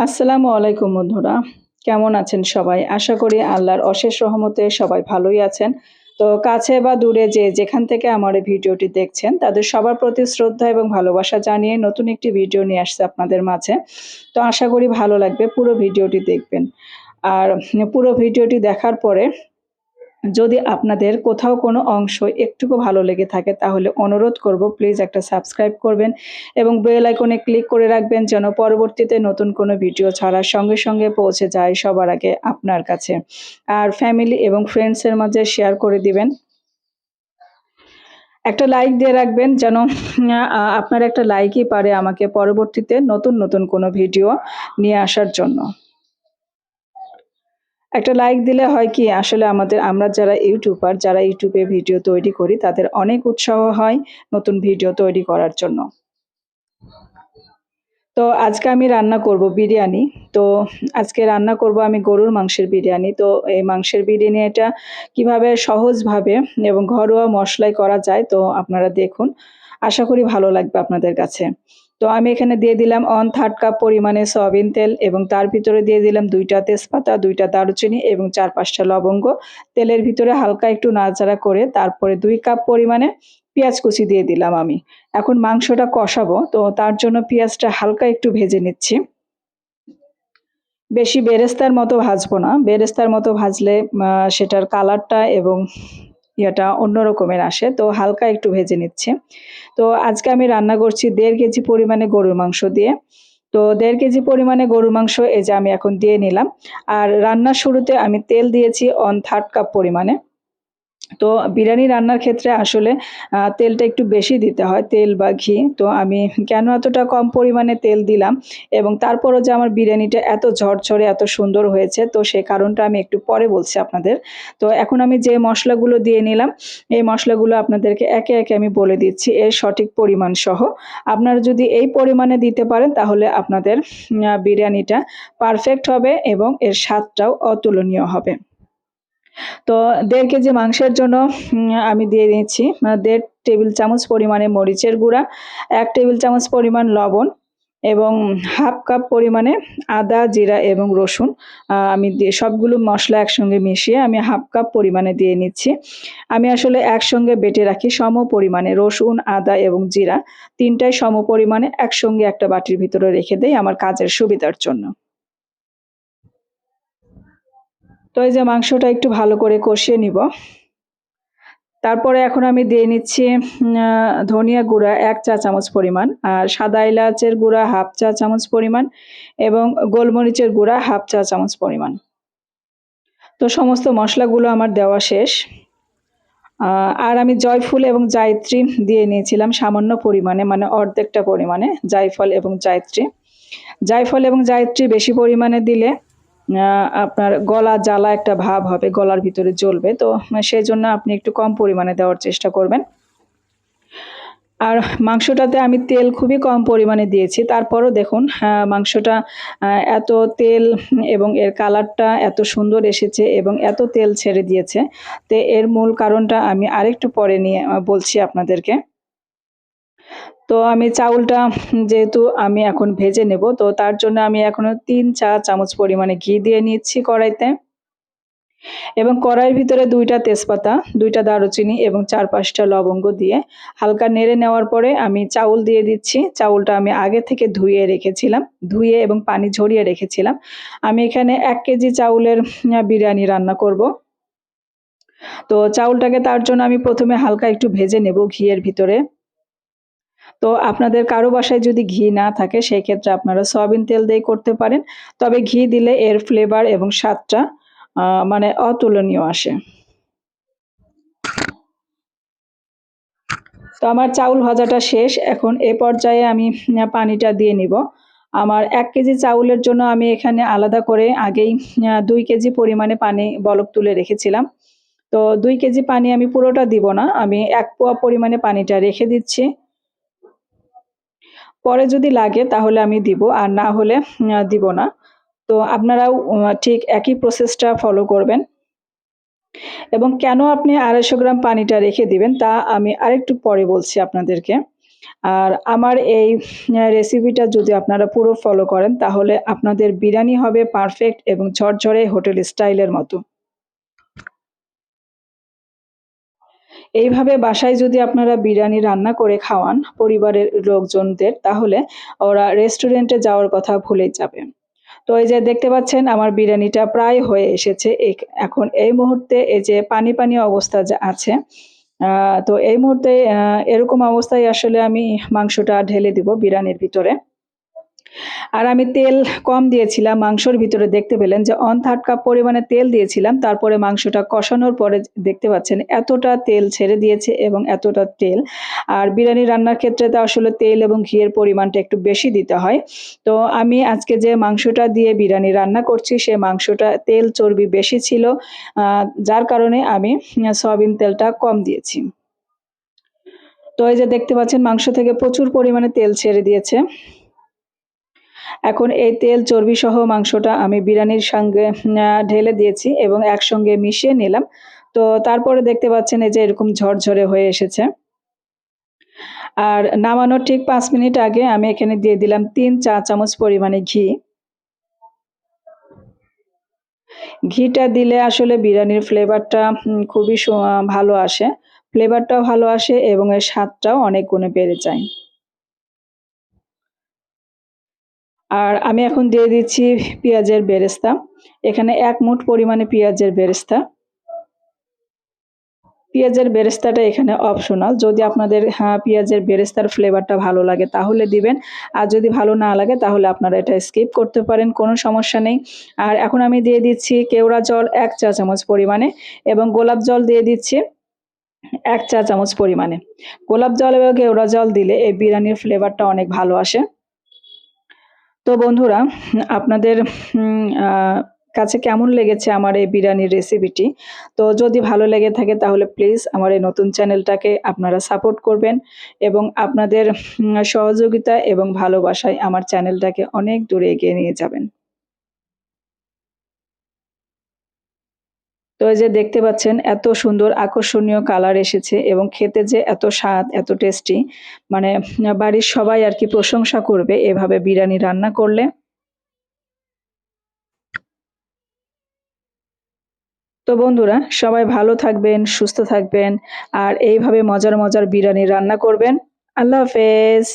আসসালামু আলাইকুম বন্ধুরা, কেমন আছেন সবাই? আশা করি আল্লাহর অশেষ রহমতে সবাই ভালোই আছেন। তো কাছে বা দূরে যে যেখান থেকে আমার এই ভিডিওটি দেখছেন তাদের সবার প্রতি শ্রদ্ধা এবং ভালোবাসা জানিয়ে নতুন একটি ভিডিও নিয়ে আসছে আপনাদের মাঝে। তো আশা করি ভালো লাগবে, পুরো ভিডিওটি দেখবেন। আর পুরো ভিডিওটি দেখার পরে যদি আপনাদের কোথাও কোনো অংশ একটুকু ভালো লেগে থাকে তাহলে অনুরোধ করব প্লিজ একটা সাবস্ক্রাইব করবেন এবং বেল আইকনে ক্লিক করে রাখবেন যেন পরবর্তীতে নতুন কোনো ভিডিও ছাড়ার সঙ্গে সঙ্গে পৌঁছে যায় সবার আগে আপনার কাছে। আর ফ্যামিলি এবং ফ্রেন্ডসের মাঝে শেয়ার করে দিবেন। একটা লাইক দিয়ে রাখবেন যেন আপনার একটা লাইকই পারে আমাকে পরবর্তীতে নতুন নতুন কোনো ভিডিও নিয়ে আসার জন্য। একটা লাইক দিলে হয় কি আসলে আমরা যারা ইউটিউবার যারা ইউটিউবে ভিডিও তৈরি করি তাদের অনেক উৎসাহ হয় নতুন ভিডিও তৈরি করার জন্য। তো আজকে আমি রান্না করব বিরিয়ানি। তো আজকে রান্না করব আমি গরুর মাংসের বিরিয়ানি। তো এই মাংসের বিরিয়ানি এটা কিভাবে সহজভাবে এবং ঘরোয়া মশলায় করা যায় তো আপনারা দেখুন। আশা করি ভালো লাগবে আপনাদের কাছে। তো আমি এখানে দিয়ে দিলাম 1/3 কাপ পরিমাণে সয়াবিন তেল এবং তার ভিতরে দিয়ে দিলাম ২ টা তেজপাতা, ২ টা দারুচিনি এবং ৪-৫ টা লবঙ্গ। তেলের ভিতরে হালকা একটু নাড়াচাড়া করে তারপরে ২ কাপ পরিমাণে পেঁয়াজ কুচি দিয়ে দিলাম আমি। এখন মাংসটা কষাবো তো তার জন্য পেঁয়াজটা হালকা একটু ভেজে নিচ্ছি। বেশি বেরেস্তার মতো ভাজবো না। বেরেস্তার মতো ভাজলে সেটার কালারটা এবং ইয়েটা অন্য রকমের আসে। তো হালকা একটু ভেজে নিচ্ছি। তো আজকে আমি রান্না করছি ১.৫ কেজি পরিমাণে গরুর মাংস দিয়ে। তো ১.৫ কেজি পরিমাণে গরুর মাংস এই যে আমি এখন দিয়ে নিলাম। আর রান্নার শুরুতে আমি তেল দিয়েছি 1/3 কাপ পরিমাণে। তো বিরিয়ানি রান্নার ক্ষেত্রে আসলে তেলটা একটু বেশি দিতে হয়, তেল বা ঘি। তো আমি কেন এতটা কম পরিমাণে তেল দিলাম এবং তারপরও যে আমার বিরিয়ানিটা এত ঝরঝরে এত সুন্দর হয়েছে তো সেই কারণটা আমি একটু পরে বলছি আপনাদের। তো এখন আমি যে মশলাগুলো দিয়ে নিলাম, এই মশলাগুলো আপনাদেরকে একে একে আমি বলে দিচ্ছি এর সঠিক পরিমাণ সহ। আপনারা যদি এই পরিমাণে দিতে পারেন তাহলে আপনাদের বিরিয়ানিটা পারফেক্ট হবে এবং এর স্বাদটাও অতুলনীয় হবে। তো ১.৫ কেজি মাংসের জন্য আমি দিয়ে দিচ্ছি ১.৫ টেবিল চামচ পরিমাণে মরিচের গুঁড়া, ১ টেবিল চামচ পরিমাণ লবণ এবং ১/২ কাপ পরিমাণে আদা, জিরা এবং রসুন আমি দিয়ে সবগুলো মশলা একসঙ্গে মিশিয়ে আমি ১/২ কাপ পরিমাণে দিয়ে নিচ্ছি। আমি আসলে একসঙ্গে বেটে রাখি সম পরিমাণে রসুন, আদা এবং জিরা ৩ টাই সম পরিমাণে একসঙ্গে একটা বাটির ভিতরে রেখে দেই আমার কাজের সুবিধার জন্য। তো এই যে মাংসটা একটু ভালো করে কষিয়ে নিব। তারপরে এখন আমি দিয়ে নিচ্ছি ধনিয়া গুঁড়া ১ চা চামচ পরিমাণ, আর সাদা এলাচের গুঁড়া ১/২ চা চামচ পরিমাণ এবং গোলমরিচের গুঁড়া ১/২ চা চামচ পরিমাণ। তো সমস্ত মশলাগুলো আমার দেওয়া শেষ। আর আমি জয়ফুল এবং জায়িত্রী দিয়ে নিয়েছিলাম সামান্য পরিমাণে মানে অর্ধেকটা পরিমাণে জায়ফল এবং জায়িত্রী। জায়ফল এবং জায়িত্রী বেশি পরিমাণে দিলে আপনার গলা জ্বালা একটা ভাব হবে, গলার ভিতরে জ্বলবে। তো সেজন্য আপনি একটু কম পরিমাণে দেওয়ার চেষ্টা করবেন। আর মাংসটাতে আমি তেল খুবই কম পরিমাণে দিয়েছি। তারপরও দেখুন মাংসটা এত তেল এবং এর কালারটা এত সুন্দর এসেছে এবং এত তেল ছেড়ে দিয়েছে। তো এর মূল কারণটা আমি আরেকটু পরে নিয়ে বলছি আপনাদেরকে। তো আমি চাউলটা যেহেতু আমি এখন ভেজে নেব তো তার জন্য আমি এখনো ৩ চা চামচ পরিমাণে ঘি দিয়ে নিচ্ছি কড়াইতে এবং কড়াইয়ের ভিতরে ২ টা তেজপাতা, ২ টা দারুচিনি এবং ৪-৫ টা লবঙ্গ দিয়ে হালকা নেড়ে নেওয়ার পরে আমি চাউল দিয়ে দিচ্ছি। চাউলটা আমি আগে থেকে ধুয়ে রেখেছিলাম। ধুয়ে এবং পানি ঝরিয়ে রেখেছিলাম। আমি এখানে ১ কেজি চাউলের বিরিয়ানি রান্না করব। তো চাউলটাকে তার জন্য আমি প্রথমে হালকা একটু ভেজে নেব ঘিয়ের ভিতরে। তো আপনাদের কারো বাসায় যদি ঘি না থাকে সেক্ষেত্রে আপনারা সয়াবিন তেল দিয়ে করতে পারেন। তবে ঘি দিলে এর ফ্লেভার এবং স্বাদটা মানে অতুলনীয় আসে। তো আমার চাউল ভাজাটা শেষ। এখন এ পর্যায়ে আমি পানিটা দিয়ে নিব। আমার ১ কেজি চাউলের জন্য আমি এখানে আলাদা করে আগেই ২ কেজি পরিমাণে পানি বলক তুলে রেখেছিলাম। তো ২ কেজি পানি আমি পুরোটা দিব না। আমি ১ পোয়া পরিমাণে পানিটা রেখে দিচ্ছি। পরে যদি লাগে তাহলে আমি দিব, আর না হলে দিব না। তো আপনারাও ঠিক একই প্রসেসটা ফলো করবেন। এবং কেন আপনি ২৫০ গ্রাম পানিটা রেখে দিবেন তা আমি আরেকটু পরে বলছি আপনাদেরকে। আর আমার এই রেসিপিটা যদি আপনারা পুরো ফলো করেন তাহলে আপনাদের বিরিয়ানি হবে পারফেক্ট এবং ঝরঝরে হোটেল স্টাইলের মতো। এইভাবে বাসায় যদি আপনারা বিরিয়ানি রান্না করে খাওয়ান পরিবারের লোকজনদের তাহলে ওরা রেস্টুরেন্টে যাওয়ার কথা ভুলেই যাবে। তো এই যে দেখতে পাচ্ছেন আমার বিরিয়ানিটা প্রায় হয়ে এসেছে। এখন এই মুহূর্তে এই যে পানি, পানি অবস্থা যা আছে, তো এই মুহূর্তে এরকম অবস্থায় আসলে আমি মাংসটা ঢেলে দিব বিরিয়ানির ভিতরে। আর আমি তেল কম দিয়েছিলাম মাংসর ভিতরে দেখতে পেলেন যে 1/3 কাপ পরিমাণে তেল দিয়েছিলাম। তারপরে মাংসটা কষানোর পরে দেখতে পাচ্ছেন এতটা তেল ছেড়ে দিয়েছে এবং এতটা তেল। আর বিরিয়ানি রান্নার ক্ষেত্রে তো আসলে তেল এবং ঘিয়ের পরিমাণটা একটু বেশি দিতে হয়। তো আমি আজকে যে মাংসটা দিয়ে বিরিয়ানি রান্না করছি সে মাংসটা তেল চর্বি বেশি ছিল। আ যার কারণে আমি সয়াবিন তেলটা কম দিয়েছি। তো এই যে দেখতে পাচ্ছেন মাংস থেকে প্রচুর পরিমাণে তেল ছেড়ে দিয়েছে। এখন এই তেল চর্বিসহ মাংসটা আমি বিরিয়ানির সঙ্গে ঢেলে দিয়েছি এবং একসঙ্গে মিশিয়ে নিলাম। তো তারপরে দেখতে পাচ্ছেন এই যে এরকম ঝরঝরে হয়ে এসেছে। আর নামানোর ঠিক ৫ মিনিট আগে আমি এখানে দিয়ে দিলাম ৩ চা চামচ পরিমাণে ঘি। ঘিটা দিলে আসলে বিরিয়ানির ফ্লেভারটা খুবই ভালো আসে। ফ্লেভারটাও ভালো আসে এবং এর স্বাদটাও অনেক গুণে বেড়ে যায়। আর আমি এখন দিয়ে দিচ্ছি পেঁয়াজের বেরেস্তা। এখানে ১ মুঠ পরিমাণে পেঁয়াজের বেরেস্তা। পেঁয়াজের বেরেস্তাটা এখানে অপশনাল। যদি আপনাদের পেঁয়াজের বেরেস্তার ফ্লেভারটা ভালো লাগে তাহলে দিবেন। আর যদি ভালো না লাগে তাহলে আপনারা এটা স্কিপ করতে পারেন, কোনো সমস্যা নেই। আর এখন আমি দিয়ে দিচ্ছি কেওড়া জল ১ চা চামচ পরিমাণে এবং গোলাপ জল দিয়ে দিচ্ছি ১ চা চামচ পরিমাণে। গোলাপ জল এবং কেওড়া জল দিলে এই বিরিয়ানির ফ্লেভারটা অনেক ভালো আসে। তো বন্ধুরা আপনাদের কাছে কেমন লেগেছে আমার এই বিরিয়ানির রেসিপিটি? তো যদি ভালো লেগে থাকে তাহলে প্লিজ আমার এই নতুন চ্যানেলটাকে আপনারা সাপোর্ট করবেন এবং আপনাদের সহযোগিতা এবং ভালোবাসায় আমার চ্যানেলটাকে অনেক দূরে এগিয়ে নিয়ে যাবেন। তো এই যে দেখতে পাচ্ছেন এত সুন্দর আকর্ষণীয় কালার এসেছে এবং খেতে যে এত স্বাদ, এত টেস্টি, মানে বাড়ির সবাই আরকি প্রশংসা করবে এভাবে বিরিয়ানি রান্না করলে। তো বন্ধুরা সবাই ভালো থাকবেন, সুস্থ থাকবেন আর এইভাবে মজার, মজার বিরিয়ানি রান্না করবেন। আল্লাহ হাফেজ।